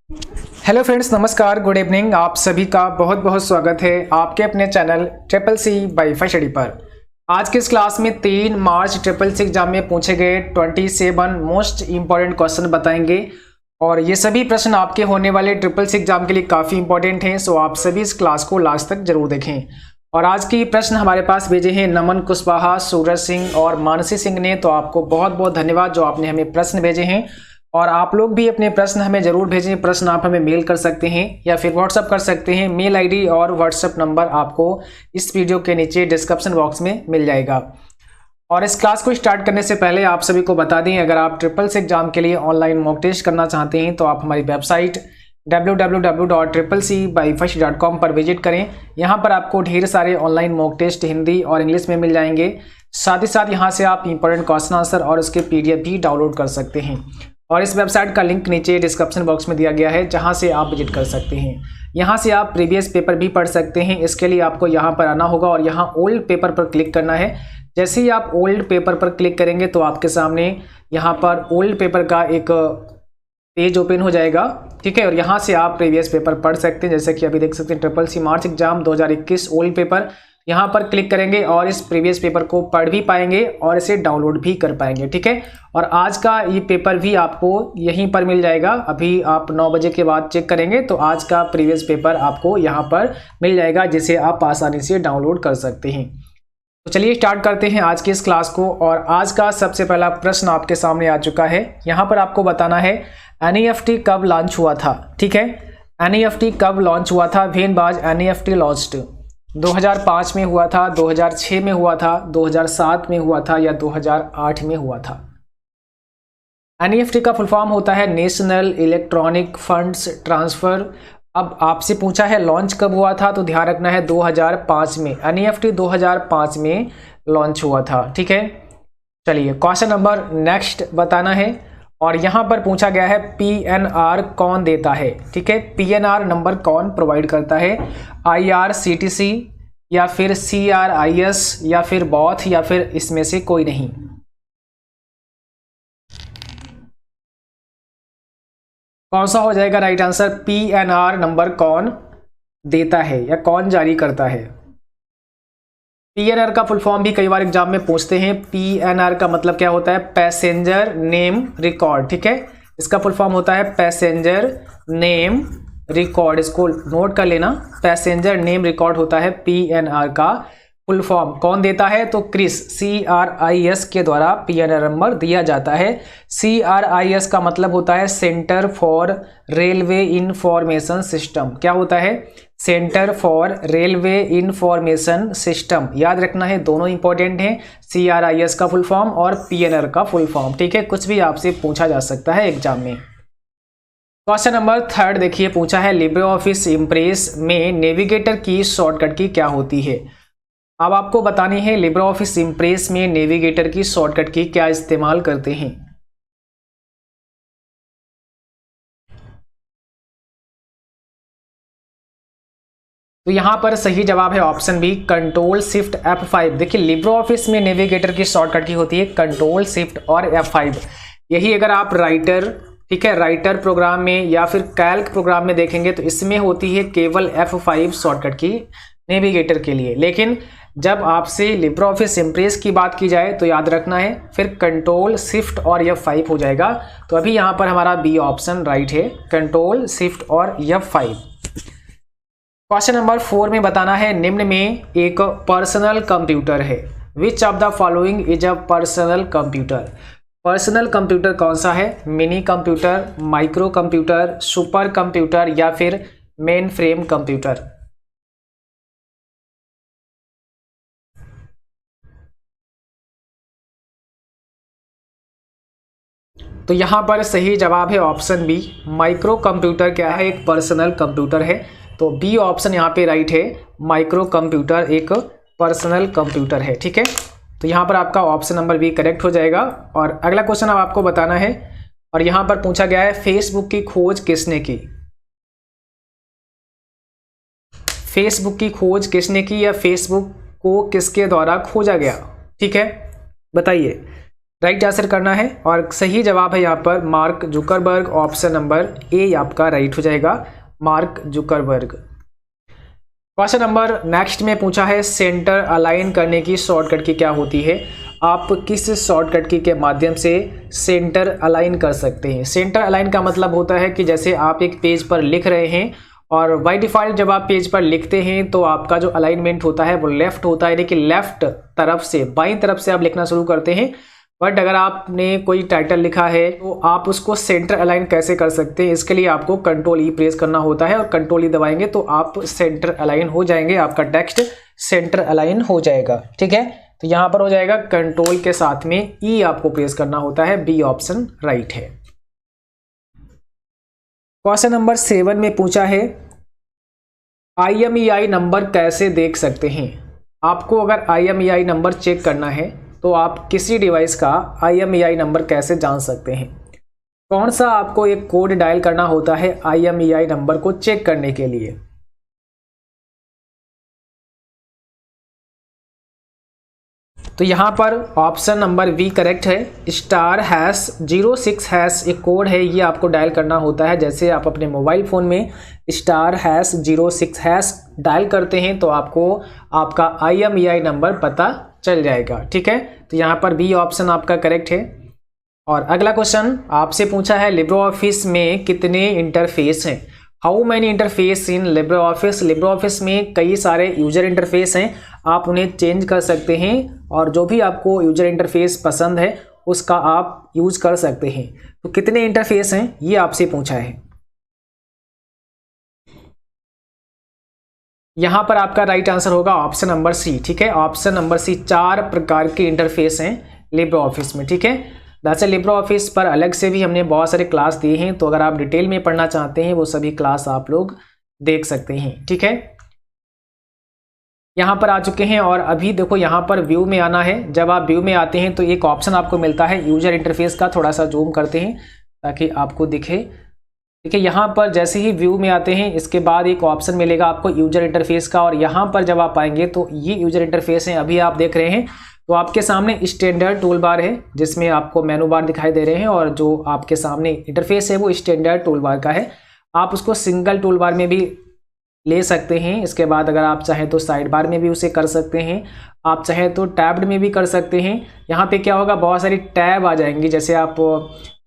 Hello friends, नमस्कार, good evening. आप सभी का बहुत बहुत स्वागत है आपके अपने channel triple C wifi study पर। आज की इस क्लास में 3 मार्च ट्रिपल सी एग्जाम में पूछे गए 27 मोस्ट इंपॉर्टेंट क्वेश्चन बताएंगे और ये सभी प्रश्न आपके होने वाले ट्रिपल सी एग्जाम के लिए काफ़ी इंपॉर्टेंट हैं। सो आप सभी इस क्लास को लास्ट तक जरूर देखें। और आज की प्रश्न हमारे पास भेजे हैं नमन कुशवाहा, सूरज सिंह और मानसी सिंह ने। तो आपको बहुत बहुत धन्यवाद जो आपने हमें प्रश्न भेजे हैं। और आप लोग भी अपने प्रश्न हमें जरूर भेजें। प्रश्न आप हमें मेल कर सकते हैं या फिर व्हाट्सअप कर सकते हैं। मेल आईडी और व्हाट्सअप नंबर आपको इस वीडियो के नीचे डिस्क्रिप्शन बॉक्स में मिल जाएगा। और इस क्लास को स्टार्ट करने से पहले आप सभी को बता दें, अगर आप ट्रिपल सी एग्जाम के लिए ऑनलाइन मॉक टेस्ट करना चाहते हैं तो आप हमारी वेबसाइट www.triplec-byfirst.com पर विजिट करें। यहाँ पर आपको ढेर सारे ऑनलाइन मॉक टेस्ट हिंदी और इंग्लिश में मिल जाएंगे। साथ ही साथ यहाँ से आप इंपॉर्टेंट क्वेश्चन आंसर और उसके PDF भी डाउनलोड कर सकते हैं। और इस वेबसाइट का लिंक नीचे डिस्क्रिप्शन बॉक्स में दिया गया है, जहां से आप विजिट कर सकते हैं। यहां से आप प्रीवियस पेपर भी पढ़ सकते हैं। इसके लिए आपको यहां पर आना होगा और यहां ओल्ड पेपर पर क्लिक करना है। जैसे ही आप ओल्ड पेपर पर क्लिक करेंगे तो आपके सामने यहां पर ओल्ड पेपर का एक पेज ओपन हो जाएगा, ठीक है। और यहाँ से आप प्रीवियस पेपर पढ़ सकते हैं। जैसे कि अभी देख सकते हैं ट्रिपल सी मार्च एग्जाम 2021 ओल्ड पेपर, यहाँ पर क्लिक करेंगे और इस प्रीवियस पेपर को पढ़ भी पाएंगे और इसे डाउनलोड भी कर पाएंगे, ठीक है। और आज का ये पेपर भी आपको यहीं पर मिल जाएगा। अभी आप 9 बजे के बाद चेक करेंगे तो आज का प्रीवियस पेपर आपको यहाँ पर मिल जाएगा, जिसे आप आसानी से डाउनलोड कर सकते हैं। तो चलिए स्टार्ट करते हैं आज की इस क्लास को। और आज का सबसे पहला प्रश्न आपके सामने आ चुका है। यहाँ पर आपको बताना है NEFT कब लॉन्च हुआ था, ठीक है। NEFT कब लॉन्च हुआ था? When was NEFT launched? 2005 में हुआ था, 2006 में हुआ था, 2007 में हुआ था या 2008 में हुआ था? NEFT का फुल फॉर्म होता है नेशनल इलेक्ट्रॉनिक फंड्स ट्रांसफर। अब आपसे पूछा है लॉन्च कब हुआ था, तो ध्यान रखना है 2005 में। NEFT 2005 में लॉन्च हुआ था, ठीक है। चलिए क्वेश्चन नंबर नेक्स्ट बताना है। और यहाँ पर पूछा गया है PNR कौन देता है, ठीक है। PNR नंबर कौन प्रोवाइड करता है? IRCTC या फिर CRIS या फिर बोथ या फिर इसमें से कोई नहीं? कौन सा हो जाएगा राइट आंसर? PNR नंबर कौन देता है या कौन जारी करता है? PNR का फुल फॉर्म भी कई बार एग्जाम में पूछते हैं। PNR का मतलब क्या होता है? पैसेंजर नेम रिकॉर्ड, ठीक है। इसका फुल फॉर्म होता है पैसेंजर नेम रिकॉर्ड। इसको नोट कर लेना, पैसेंजर नेम रिकॉर्ड होता है PNR का फुल फॉर्म। कौन देता है? तो CRIS के द्वारा PNR नंबर दिया जाता है। CRIS का मतलब होता है centre for railway information system. क्या होता है? Centre for railway information system. याद रखना है, दोनों इंपॉर्टेंट हैं, CRIS का फुल फॉर्म और PNR का फुल फॉर्म, ठीक है। कुछ भी आपसे पूछा जा सकता है एग्जाम में। क्वेश्चन नंबर 3 देखिए, पूछा है लिब्रे ऑफिस इम्प्रेस में नेविगेटर की शॉर्टकट की क्या होती है? अब आपको बतानी है लिब्रे ऑफिस इम्प्रेस में नेविगेटर की शॉर्टकट की क्या इस्तेमाल करते हैं। तो यहां पर सही जवाब है option B, control shift F5। देखिए लिब्रे ऑफिस में नेविगेटर की शॉर्टकट की होती है कंट्रोल शिफ्ट और F5। यही अगर आप राइटर, ठीक है, राइटर प्रोग्राम में या फिर कैल्क प्रोग्राम में देखेंगे तो इसमें होती है केवल F5 शॉर्टकट की नेविगेटर के लिए। लेकिन जब आपसे लिब्रे ऑफिस इम्प्रेस की बात की जाए तो याद रखना है फिर कंट्रोल शिफ्ट और F5 हो जाएगा। तो अभी यहाँ पर हमारा बी ऑप्शन राइट है, कंट्रोल शिफ्ट और F5। क्वेश्चन नंबर 4 में बताना है निम्न में एक पर्सनल कंप्यूटर है। Which of the following is a personal computer? Personal computer कौन सा है? Mini computer, micro computer, super computer या फिर मेन फ्रेम कंप्यूटर? तो यहाँ पर सही जवाब है ऑप्शन बी, माइक्रो कंप्यूटर क्या है? एक पर्सनल कंप्यूटर है। तो बी ऑप्शन यहाँ पे राइट है, माइक्रो कंप्यूटर एक पर्सनल कंप्यूटर है, ठीक है। तो यहाँ पर आपका ऑप्शन नंबर बी करेक्ट हो जाएगा। और अगला क्वेश्चन अब आपको बताना है। और यहाँ पर पूछा गया है फेसबुक की खोज किसने की? फेसबुक की खोज किसने की या फेसबुक को किसके द्वारा खोजा गया, ठीक है, बताइए। राइट आंसर करना है और सही जवाब है यहाँ पर mark Zuckerberg. Option number A आपका राइट हो जाएगा, mark Zuckerberg. Question number next में पूछा है सेंटर अलाइन करने की शॉर्टकट की क्या होती है। आप किस शॉर्टकट की के माध्यम से सेंटर अलाइन कर सकते हैं। सेंटर अलाइन का मतलब होता है कि जैसे आप एक पेज पर लिख रहे हैं और बाय डिफ़ॉल्ट जब आप पेज पर लिखते हैं तो आपका जो अलाइनमेंट होता है वो लेफ्ट होता है, यानी कि लेफ्ट तरफ से बाईं तरफ से आप लिखना शुरू करते हैं। बट अगर आपने कोई टाइटल लिखा है तो आप उसको सेंटर अलाइन कैसे कर सकते हैं, इसके लिए आपको कंट्रोल ई प्रेस करना होता है और कंट्रोल ई दबाएंगे तो आप सेंटर अलाइन हो जाएंगे, आपका टेक्स्ट सेंटर अलाइन हो जाएगा। ठीक है, तो यहाँ पर हो जाएगा कंट्रोल के साथ में ई आपको प्रेस करना होता है। बी ऑप्शन राइट है। क्वेश्चन नंबर 7 में पूछा है IMEI नंबर कैसे देख सकते हैं। आपको अगर IMEI नंबर चेक करना है तो आप किसी डिवाइस का IMEI नंबर कैसे जान सकते हैं। कौन सा आपको एक कोड डायल करना होता है IMEI नंबर को चेक करने के लिए। तो यहाँ पर ऑप्शन नंबर बी करेक्ट है। *#06# एक कोड है, ये आपको डायल करना होता है। जैसे आप अपने मोबाइल फ़ोन में *#06# डायल करते हैं तो आपको आपका IMEI नंबर पता चल जाएगा। ठीक है, तो यहाँ पर बी ऑप्शन आपका करेक्ट है। और अगला क्वेश्चन आपसे पूछा है लिब्रे ऑफिस में कितने इंटरफेस हैं। How many interface in Libre office. Libre office में कई सारे यूजर इंटरफेस हैं, आप उन्हें चेंज कर सकते हैं और जो भी आपको यूजर इंटरफेस पसंद है उसका आप यूज कर सकते हैं। तो कितने इंटरफेस हैं ये आपसे पूछा है। यहाँ पर आपका राइट आंसर होगा ऑप्शन नंबर सी। ठीक है, ऑप्शन नंबर सी, 4 प्रकार के इंटरफेस हैं लिब्रे ऑफिस में। ठीक है, वैसे लिब्रे ऑफिस पर अलग से भी हमने बहुत सारे क्लास दिए हैं, तो अगर आप डिटेल में पढ़ना चाहते हैं वो सभी क्लास आप लोग देख सकते हैं। ठीक है, यहाँ पर आ चुके हैं और अभी देखो यहाँ पर व्यू में आना है। जब आप व्यू में आते हैं तो एक ऑप्शन आपको मिलता है यूजर इंटरफेस का, थोड़ा सा जूम करते हैं ताकि आपको दिखे। देखिए यहाँ पर जैसे ही व्यू में आते हैं इसके बाद एक ऑप्शन मिलेगा आपको यूजर इंटरफेस का, और यहाँ पर जब आप आएंगे तो ये यूजर इंटरफेस है अभी आप देख रहे हैं। तो आपके सामने स्टैंडर्ड टूल बार है जिसमें आपको मेनू बार दिखाई दे रहे हैं और जो आपके सामने इंटरफेस है वो स्टैंडर्ड टूल बार का है। आप उसको सिंगल टूल बार में भी ले सकते हैं। इसके बाद अगर आप चाहें तो साइड बार में भी उसे कर सकते हैं, आप चाहें तो टैब्ड में भी कर सकते हैं। यहाँ पे क्या होगा, बहुत सारी टैब आ जाएंगी, जैसे आप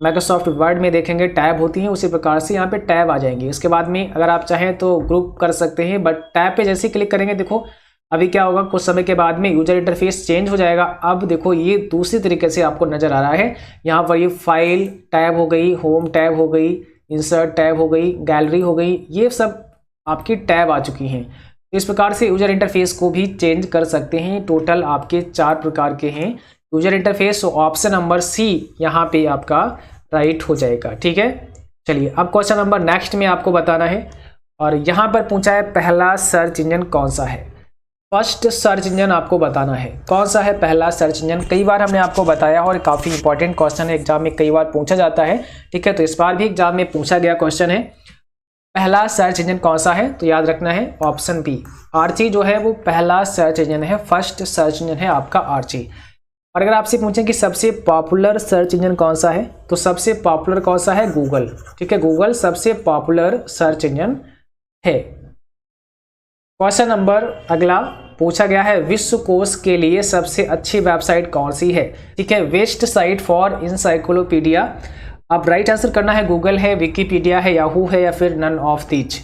माइक्रोसॉफ्ट वर्ड में देखेंगे टैब होती हैं, उसी प्रकार से यहाँ पे टैब आ जाएंगी। इसके बाद में अगर आप चाहें तो ग्रुप कर सकते हैं, बट टैब पे जैसे क्लिक करेंगे देखो अभी क्या होगा, कुछ समय के बाद में यूजर इंटरफेस चेंज हो जाएगा। अब देखो ये दूसरी तरीके से आपको नज़र आ रहा है। यहाँ पर ये फाइल टैब हो गई, होम टैब हो गई, इंसर्ट टैब हो गई, गैलरी हो गई, ये सब आपकी टैब आ चुकी हैं। इस प्रकार से यूजर इंटरफेस को भी चेंज कर सकते हैं। टोटल आपके 4 प्रकार के हैं यूजर इंटरफेस। तो ऑप्शन नंबर सी यहाँ पे आपका राइट हो जाएगा। ठीक है, चलिए अब क्वेश्चन नंबर नेक्स्ट में आपको बताना है और यहाँ पर पूछा है पहला सर्च इंजन कौन सा है। फर्स्ट सर्च इंजन आपको बताना है कौन सा है पहला सर्च इंजन। कई बार हमने आपको बताया और काफ़ी इंपॉर्टेंट क्वेश्चन है, एग्जाम में कई बार पूछा जाता है। ठीक है, तो इस बार भी एग्जाम में पूछा गया क्वेश्चन है पहला सर्च इंजन कौन सा है, तो याद रखना है ऑप्शन बी आर्ची जो है वो पहला सर्च इंजन है। फर्स्ट सर्च इंजन है आपका आर्ची। और अगर आपसे पूछें कि सबसे पॉपुलर सर्च इंजन कौन सा है, तो सबसे पॉपुलर कौन सा है, गूगल। ठीक है, गूगल सबसे पॉपुलर सर्च इंजन है। क्वेश्चन नंबर अगला पूछा गया है विश्व कोश के लिए सबसे अच्छी वेबसाइट कौन सी है। ठीक है, बेस्ट साइट फॉर इंसाइक्लोपीडिया। अब राइट आंसर करना है गूगल है, विकीपीडिया है, याहू है या फिर नन ऑफ दीज।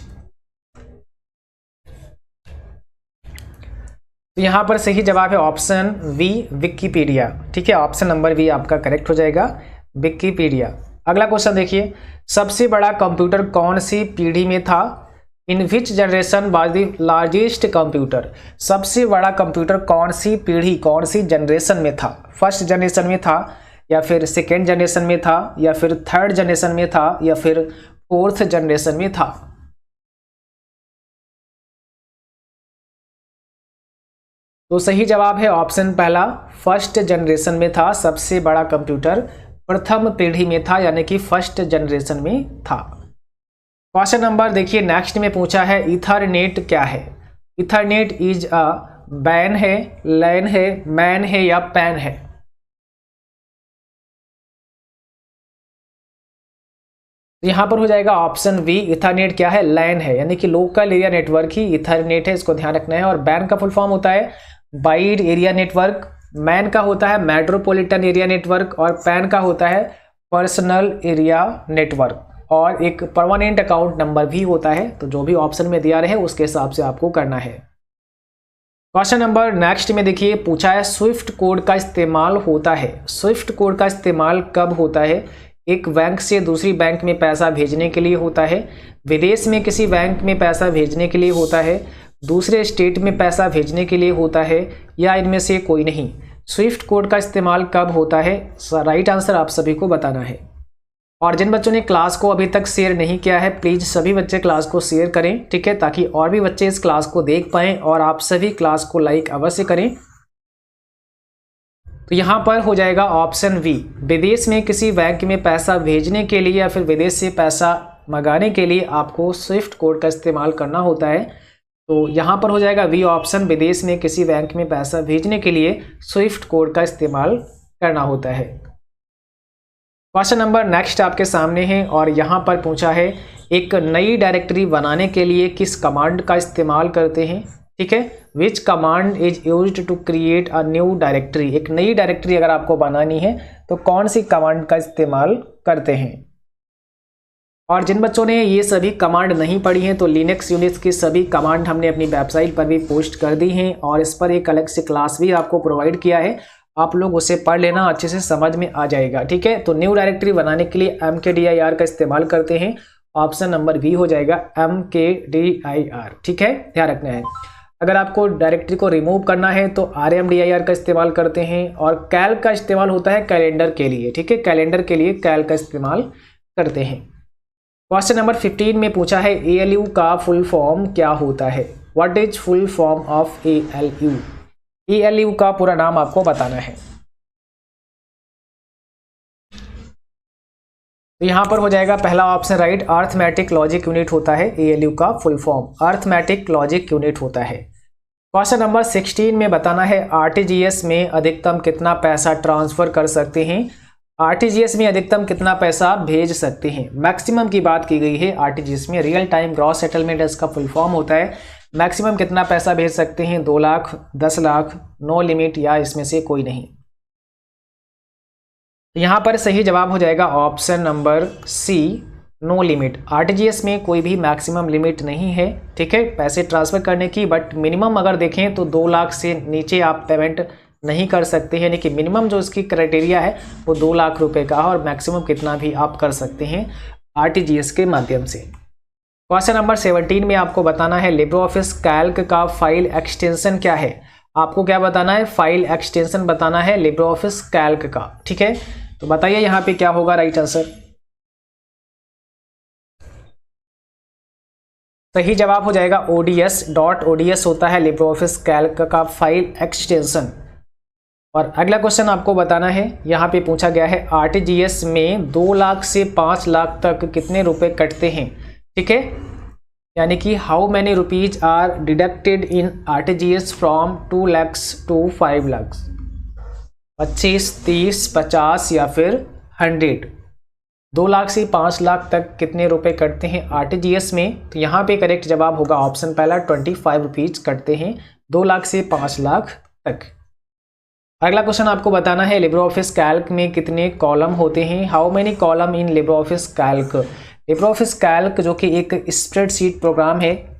तो यहाँ पर सही जवाब है ऑप्शन वी विकीपीडिया। ठीक है, ऑप्शन नंबर वी आपका करेक्ट हो जाएगा, विकीपीडिया। अगला क्वेश्चन देखिए, सबसे बड़ा कंप्यूटर कौन सी पीढ़ी में था। In which generation was the largest computer. सबसे बड़ा कंप्यूटर कौन सी पीढ़ी कौन सी जनरेशन में था। फर्स्ट जनरेशन में था या फिर सेकेंड जनरेशन में था या फिर थर्ड जनरेशन में था या फिर फोर्थ जनरेशन में था। तो सही जवाब है ऑप्शन पहला, फर्स्ट जनरेशन में था। सबसे बड़ा कंप्यूटर प्रथम पीढ़ी में था, यानी कि फर्स्ट जनरेशन में था। क्वेश्चन नंबर देखिए नेक्स्ट में पूछा है इथरनेट क्या है। इथरनेट इज अ बैन है, लैन है, मैन है या पैन है। तो यहाँ पर हो जाएगा ऑप्शन बी। इथरनेट क्या है? लैन है, यानी कि लोकल एरिया नेटवर्क ही इथरनेट है, इसको ध्यान रखना है। और बैन का फुल फॉर्म होता है वाइड एरिया नेटवर्क, मैन का होता है मेट्रोपॉलिटन एरिया नेटवर्क, और पैन का होता है पर्सनल एरिया नेटवर्क, और एक परमानेंट अकाउंट नंबर भी होता है। तो जो भी ऑप्शन में दिया रहे उसके हिसाब से आपको करना है। क्वेश्चन नंबर नेक्स्ट में देखिए पूछा है स्विफ्ट कोड का इस्तेमाल होता है। स्विफ्ट कोड का इस्तेमाल कब होता है? एक बैंक से दूसरी बैंक में पैसा भेजने के लिए होता है, विदेश में किसी बैंक में पैसा भेजने के लिए होता है, दूसरे स्टेट में पैसा भेजने के लिए होता है, या इनमें से कोई नहीं। स्विफ्ट कोड का इस्तेमाल कब होता है? राइट आंसर आप सभी को बताना है। और जिन बच्चों ने क्लास को अभी तक शेयर नहीं किया है, प्लीज़ सभी बच्चे क्लास को शेयर करें, ठीक है, ताकि और भी बच्चे इस क्लास को देख पाएँ। और आप सभी क्लास को लाइक अवश्य करें। तो यहाँ पर हो जाएगा ऑप्शन बी। विदेश में किसी बैंक में पैसा भेजने के लिए या फिर विदेश से पैसा मंगाने के लिए आपको स्विफ्ट कोड का इस्तेमाल करना होता है। तो यहाँ पर हो जाएगा बी ऑप्शन, विदेश में किसी बैंक में पैसा भेजने के लिए स्विफ्ट कोड का इस्तेमाल करना होता है। क्वेश्चन नंबर नेक्स्ट आपके सामने है और यहाँ पर पूछा है एक नई डायरेक्टरी बनाने के लिए किस कमांड का इस्तेमाल करते हैं, ठीक है। Which command is used to create a new directory. एक नई डायरेक्टरी अगर आपको बनानी है तो कौन सी कमांड का इस्तेमाल करते हैं। और जिन बच्चों ने ये सभी कमांड नहीं पढ़ी हैं तो लिनक्स यूनिक्स की सभी कमांड हमने अपनी वेबसाइट पर भी पोस्ट कर दी हैं और इस पर एक अलग से क्लास भी आपको प्रोवाइड किया है, आप लोग उसे पढ़ लेना, अच्छे से समझ में आ जाएगा, ठीक है। तो न्यू डायरेक्टरी बनाने के लिए mkdir का इस्तेमाल करते हैं। ऑप्शन नंबर बी हो जाएगा mkdir, ठीक है, ध्यान रखना है। अगर आपको डायरेक्टरी को रिमूव करना है तो rmdir का इस्तेमाल करते हैं। और कैल्क का इस्तेमाल होता है कैलेंडर के लिए, ठीक है, कैलेंडर के लिए कैल्क का इस्तेमाल करते हैं। क्वेश्चन नंबर 15 में पूछा है ALU का फुल फॉर्म क्या होता है। What is full form of ALU। ALU का पूरा नाम आपको बताना है। तो यहां पर हो जाएगा पहला option right, arithmetic logic unit होता है ALU का full form, arithmetic logic unit होता है। क्वेश्चन नंबर 16 में बताना है RTGS में अधिकतम कितना पैसा ट्रांसफर कर सकते हैं। RTGS में अधिकतम कितना पैसा भेज सकते हैं। मैक्सिमम की बात की गई है RTGS में, रियल टाइम ग्रॉस सेटलमेंट इसका फुल फॉर्म होता है। मैक्सिमम कितना पैसा भेज सकते हैं, 2 लाख, 10 लाख, नो लिमिट या इसमें से कोई नहीं। यहाँ पर सही जवाब हो जाएगा option number C, no limit. RTGS में कोई भी मैक्सिमम लिमिट नहीं है, ठीक है, पैसे ट्रांसफर करने की। बट मिनिमम अगर देखें तो 2 लाख से नीचे आप पेमेंट नहीं कर सकते हैं, यानी कि मिनिमम जो इसकी क्राइटेरिया है वो 2 लाख रुपए का है और मैक्सिमम कितना भी आप कर सकते हैं RTGS के माध्यम से। क्वेश्चन नंबर 17 में आपको बताना है लिब्रे ऑफिस कैल्क का फाइल एक्सटेंशन क्या है। आपको क्या बताना है, फाइल एक्सटेंशन बताना है लिब्रे ऑफिस कैल्क का, ठीक है। तो बताइए यहाँ पे क्या होगा राइट आंसर। सही जवाब हो जाएगा ODS होता है लिब्रे ऑफिस कैल्क का फाइल एक्सटेंशन। और अगला क्वेश्चन आपको बताना है, यहाँ पे पूछा गया है RTGS में 2 लाख से 5 लाख तक कितने रुपए कटते हैं, ठीक है, यानी कि how many rupees are deducted in RTGS from 2 lakhs to 5 lakhs। 25, 30, 50 या फिर 100। 2 लाख से 5 लाख तक कितने रुपए कटते हैं RTGS में। तो यहाँ पे करेक्ट जवाब होगा ऑप्शन पहला, 25 रुपीज कटते हैं 2 लाख से 5 लाख तक। अगला क्वेश्चन आपको बताना है लिब्रे ऑफिस कैल्क में कितने कॉलम होते हैं, how many column in Libre office Calc. Libre office Calc जो कि एक स्प्रेडशीट प्रोग्राम है,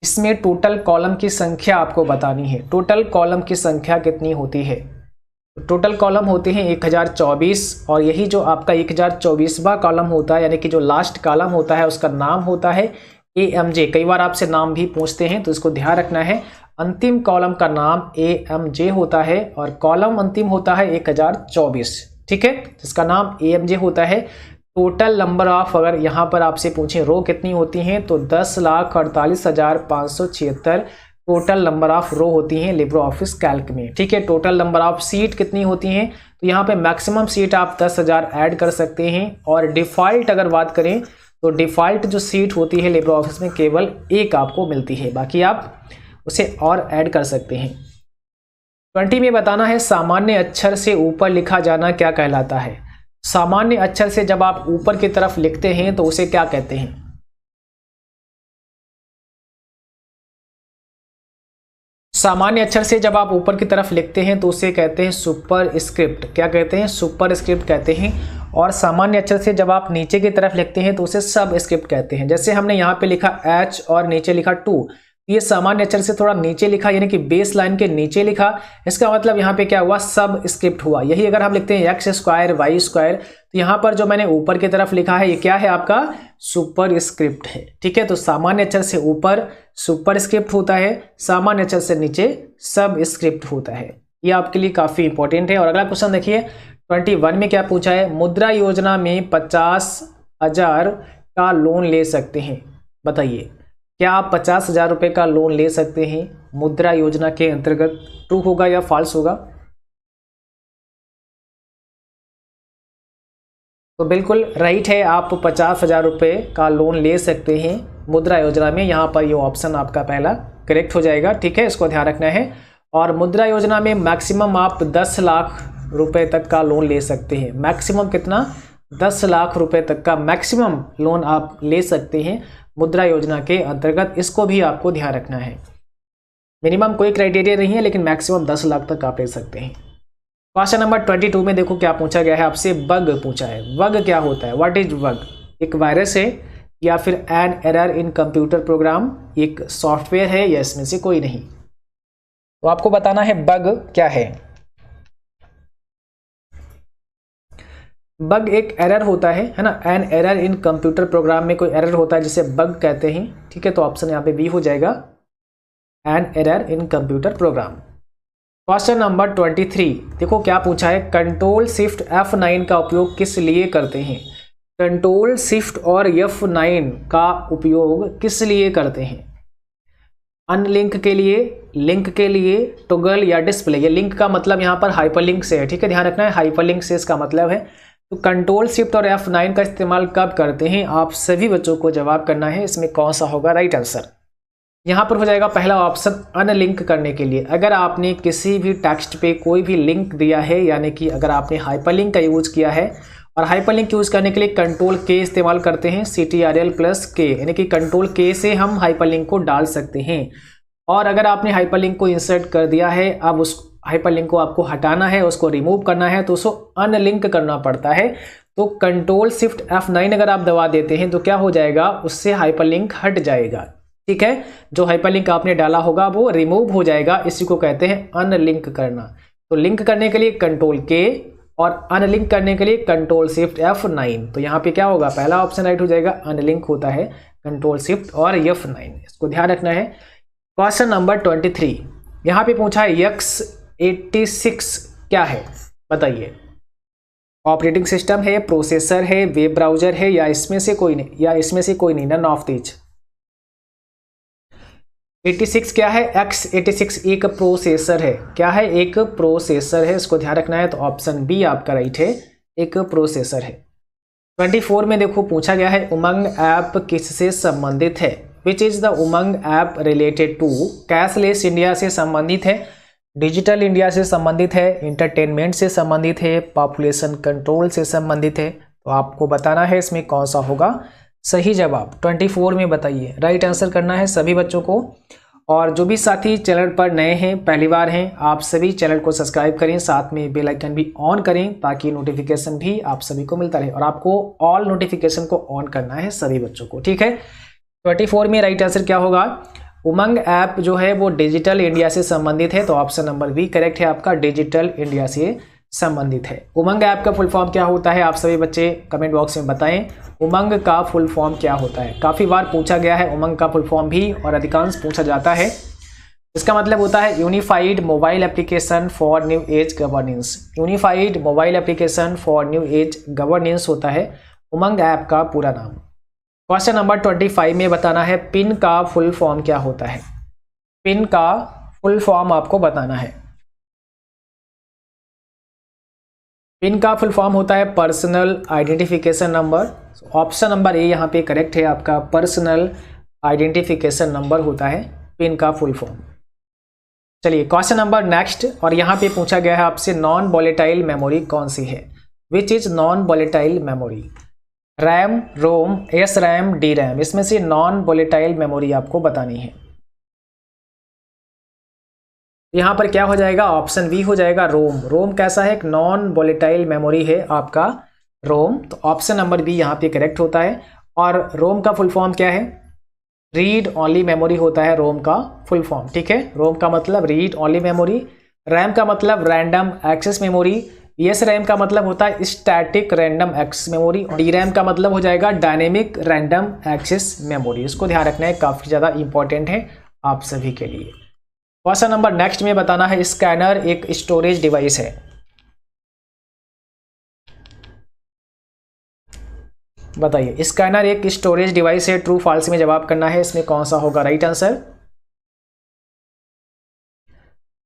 इसमें टोटल कॉलम की संख्या आपको बतानी है। टोटल कॉलम की संख्या कितनी होती है। टोटल कॉलम होते हैं 1024 और यही जो आपका 1024वां कॉलम होता है, यानी कि जो लास्ट कॉलम होता है उसका नाम होता है AMJ। कई बार आपसे नाम भी पूछते हैं तो इसको ध्यान रखना है, अंतिम कॉलम का नाम AMJ होता है और कॉलम अंतिम होता है 1024, ठीक है, जिसका नाम AMJ होता है। टोटल नंबर ऑफ, अगर यहाँ पर आपसे पूछें रो कितनी होती हैं तो 10,48,576 टोटल नंबर ऑफ रो होती हैं लिब्रे ऑफिस कैल्क में, ठीक है। टोटल नंबर ऑफ सीट कितनी होती हैं तो यहाँ पे मैक्सिमम सीट आप 10,000 ऐड कर सकते हैं। और डिफ़ॉल्ट अगर बात करें तो डिफ़ॉल्ट जो सीट होती है लिब्रे ऑफिस में केवल 1 आपको मिलती है, बाकी आप उसे और ऐड कर सकते हैं। 20 में बताना है सामान्य अक्षर से ऊपर लिखा जाना क्या कहलाता है। सामान्य अक्षर से जब आप ऊपर की तरफ लिखते हैं तो उसे क्या कहते हैं? सामान्य अक्षर से जब आप ऊपर की तरफ लिखते हैं तो उसे कहते हैं सुपर स्क्रिप्ट। क्या कहते हैं? सुपर स्क्रिप्ट कहते हैं। और सामान्य अक्षर से जब आप नीचे की तरफ लिखते हैं तो उसे सब स्क्रिप्ट कहते हैं। जैसे हमने यहाँ पे लिखा H और नीचे लिखा 2, ये सामान्य अक्षर से थोड़ा नीचे लिखा, यानी कि बेस लाइन के नीचे लिखा। इसका मतलब यहाँ पे क्या हुआ? सब स्क्रिप्ट हुआ। यही अगर हम लिखते हैं x स्क्वायर y स्क्वायर, तो यहाँ पर जो मैंने ऊपर की तरफ लिखा है ये क्या है? आपका सुपर स्क्रिप्ट है। ठीक है, तो सामान्य अक्षर से ऊपर सुपर स्क्रिप्ट होता है, सामान्य अक्षर से नीचे सब स्क्रिप्ट होता है। ये आपके लिए काफी इंपॉर्टेंट है। और अगला क्वेश्चन देखिए 21 में क्या पूछा है? मुद्रा योजना में 50,000 का लोन ले सकते हैं। बताइए, क्या आप 50,000 रुपए का लोन ले सकते हैं मुद्रा योजना के अंतर्गत? ट्रू होगा या फॉल्स होगा? तो बिल्कुल राइट है, आप 50,000 रुपए का लोन ले सकते हैं मुद्रा योजना में। यहाँ पर ये ऑप्शन आपका पहला करेक्ट हो जाएगा। ठीक है, इसको ध्यान रखना है। और मुद्रा योजना में मैक्सिमम आप 10 लाख रुपए तक का लोन ले सकते हैं। मैक्सिमम कितना? 10 लाख रुपए तक का मैक्सिमम लोन आप ले सकते हैं मुद्रा योजना के अंतर्गत। इसको भी आपको ध्यान रखना है। मिनिमम कोई क्राइटेरिया नहीं है, लेकिन मैक्सिमम 10 लाख तक आप ले सकते हैं। क्वेश्चन नंबर 22 में देखो क्या पूछा गया है आपसे। बग पूछा है। बग क्या होता है? What is bug? एक वायरस है या फिर an error in computer program, एक सॉफ्टवेयर है या इसमें से कोई नहीं? तो आपको बताना है बग क्या है। बग एक एरर होता है ना, an error in computer program में कोई एरर होता है जिसे बग कहते हैं। ठीक है, तो ऑप्शन यहाँ पे बी हो जाएगा, an error in computer program. Question number 23 देखो क्या पूछा है। कंट्रोल शिफ्ट F9 का उपयोग किस लिए करते हैं? कंट्रोल शिफ्ट और F9 का उपयोग किस लिए करते हैं? अनलिंक के लिए, लिंक के लिए, टॉगल या डिस्प्ले। ये लिंक का मतलब यहाँ पर हाइपरलिंक से है। ठीक है, ध्यान रखना है, हाइपरलिंक से इसका मतलब है। तो कंट्रोल शिफ्ट और F9 का इस्तेमाल कब करते हैं? आप सभी बच्चों को जवाब करना है। इसमें कौन सा होगा राइट आंसर? यहाँ पर हो जाएगा पहला ऑप्शन, अनलिंक करने के लिए। अगर आपने किसी भी टेक्स्ट पे कोई भी लिंक दिया है, यानी कि अगर आपने हाइपरलिंक का यूज किया है, और हाइपरलिंक यूज करने के लिए कंट्रोल के इस्तेमाल करते हैं, CTRL+K, यानी कि कंट्रोल के से हम हाइपरलिंक को डाल सकते हैं। और अगर आपने हाइपरलिंक को इंसर्ट कर दिया है, अब उस हाइपरलिंक को आपको हटाना है, उसको रिमूव करना है, तो उसको अनलिंक करना पड़ता है। तो कंट्रोल शिफ्ट F9 अगर आप दबा देते हैं तो क्या हो जाएगा? उससे हाइपरलिंक हट जाएगा। ठीक है, जो हाइपरलिंक आपने डाला होगा वो रिमूव हो जाएगा। इसी को कहते हैं अनलिंक करना। तो लिंक करने के लिए कंट्रोल के और अनलिंक करने के लिए कंट्रोल शिफ्ट F9। तो यहाँ पे क्या होगा? पहला ऑप्शन राइट हो जाएगा, अनलिंक होता है कंट्रोल शिफ्ट और F9। इसको ध्यान रखना है। क्वेश्चन नंबर 23 यहाँ पे पूछा है x86 क्या है? बताइए, ऑपरेटिंग सिस्टम है, प्रोसेसर है, वेब ब्राउजर है, या इसमें से कोई नहीं, या इसमें से कोई नहीं, नन ऑफ दीज। 86 क्या है? x86 एक प्रोसेसर है। क्या है? एक प्रोसेसर है। इसको ध्यान रखना है। तो ऑप्शन बी आपका राइट है, एक प्रोसेसर है। 24 में देखो पूछा गया है, उमंग ऐप किससे संबंधित है? Which is the Umang app related to? Cashless India से संबंधित है, डिजिटल इंडिया से संबंधित है, इंटरटेनमेंट से संबंधित है, पॉपुलेशन कंट्रोल से संबंधित है। तो आपको बताना है इसमें कौन सा होगा सही जवाब। 24 में बताइए, राइट आंसर करना है सभी बच्चों को। और जो भी साथी चैनल पर नए हैं, पहली बार हैं, आप सभी चैनल को सब्सक्राइब करें, साथ में बेल आइकन भी ऑन करें ताकि नोटिफिकेशन भी आप सभी को मिलता रहे। और आपको ऑल नोटिफिकेशन को ऑन करना है सभी बच्चों को। ठीक है, 24 में राइट आंसर क्या होगा? उमंग ऐप जो है वो डिजिटल इंडिया से संबंधित है। तो ऑप्शन नंबर बी करेक्ट है आपका, डिजिटल इंडिया से संबंधित है। उमंग ऐप का फुल फॉर्म क्या होता है? आप सभी बच्चे कमेंट बॉक्स में बताएं, उमंग का फुल फॉर्म क्या होता है? काफ़ी बार पूछा गया है उमंग का फुल फॉर्म भी, और अधिकांश पूछा जाता है। इसका मतलब होता है unified mobile application for new age governance. Unified mobile application for new age governance होता है उमंग ऐप का पूरा नाम। क्वेश्चन नंबर 25 में बताना है, पिन का फुल फॉर्म क्या होता है? पिन का फुल फॉर्म आपको बताना है। पिन का फुल फॉर्म होता है personal identification number. Option number A यहाँ पे करेक्ट है आपका, पर्सनल आइडेंटिफिकेशन नंबर होता है पिन का फुल फॉर्म। चलिए क्वेश्चन नंबर नेक्स्ट, और यहाँ पे पूछा गया है आपसे, नॉन वॉलेटाइल मेमोरी कौन सी है? Which is non volatile memory? RAM, ROM, S RAM, D RAM, इसमें से नॉन वोलेटाइल मेमोरी आपको बतानी है। यहाँ पर क्या हो जाएगा? ऑप्शन बी हो जाएगा रोम। रोम कैसा है? एक नॉन वोलेटाइल मेमोरी है आपका रोम, तो ऑप्शन नंबर बी यहाँ पे करेक्ट होता है। और रोम का फुल फॉर्म क्या है? रीड ओनली मेमोरी होता है रोम का फुल फॉर्म, ठीक है। रोम का मतलब रीड ओनली मेमोरी, रैम का मतलब random access memory, S RAM का मतलब होता है static random access memory, D RAM का मतलब हो जाएगा डायनेमिक रैंडम एक्सेस मेमोरी। इसको ध्यान रखना है, काफ़ी ज़्यादा इंपॉर्टेंट है आप सभी के लिए। क्वेश्चन नंबर नेक्स्ट में बताना है, स्कैनर एक स्टोरेज डिवाइस है। बताइए, स्कैनर एक स्टोरेज डिवाइस है, ट्रू फॉल्स में जवाब करना है। इसमें कौन सा होगा राइट आंसर?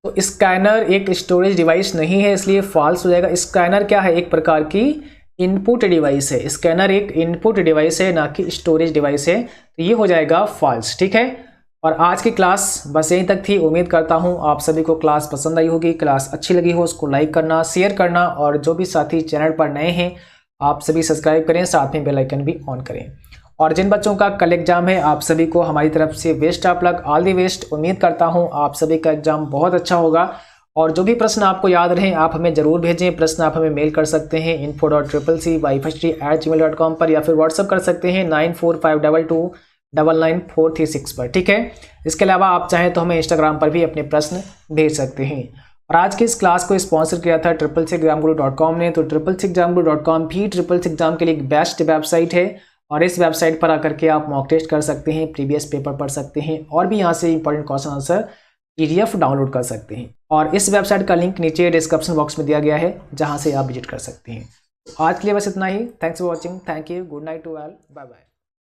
तो स्कैनर एक स्टोरेज डिवाइस नहीं है, इसलिए फॉल्स हो जाएगा। स्कैनर क्या है? एक प्रकार की इनपुट डिवाइस है। स्कैनर एक इनपुट डिवाइस है, ना कि स्टोरेज डिवाइस है, तो ये हो जाएगा फॉल्स, ठीक है। और आज की क्लास बस यहीं तक थी। उम्मीद करता हूँ आप सभी को क्लास पसंद आई होगी। क्लास अच्छी लगी हो उसको लाइक करना, शेयर करना, और जो भी साथी चैनल पर नए हैं आप सभी सब्सक्राइब करें, साथ में बेल आइकन भी ऑन करें। और जिन बच्चों का कल एग्जाम है, आप सभी को हमारी तरफ से best of luck, all the best. उम्मीद करता हूँ आप सभी का एग्जाम बहुत अच्छा होगा। और जो भी प्रश्न आपको याद रहे आप हमें जरूर भेजें। प्रश्न आप हमें मेल कर सकते हैं info.cccwifi@gmail.com पर, या फिर व्हाट्सअप कर सकते हैं 9452299436 पर, ठीक है। इसके अलावा आप चाहें तो हमें इंस्टाग्राम पर भी अपने प्रश्न भेज सकते हैं। और आज की इस क्लास को स्पॉन्सर किया था 666examguru.com ने। तो 666examguru.com भी 666 एग्जाम के लिए एक बेस्ट वेबसाइट है, और इस वेबसाइट पर आकर के आप मॉक टेस्ट कर सकते हैं, प्रीवियस पेपर पढ़ सकते हैं, और भी यहाँ से important question answer PDF download कर सकते हैं। और इस वेबसाइट का लिंक नीचे डिस्क्रिप्शन बॉक्स में दिया गया है, जहाँ से आप विजिट कर सकते हैं। आज के लिए बस इतना ही। Thanks for watching. Thank you. Good night to all. Bye bye.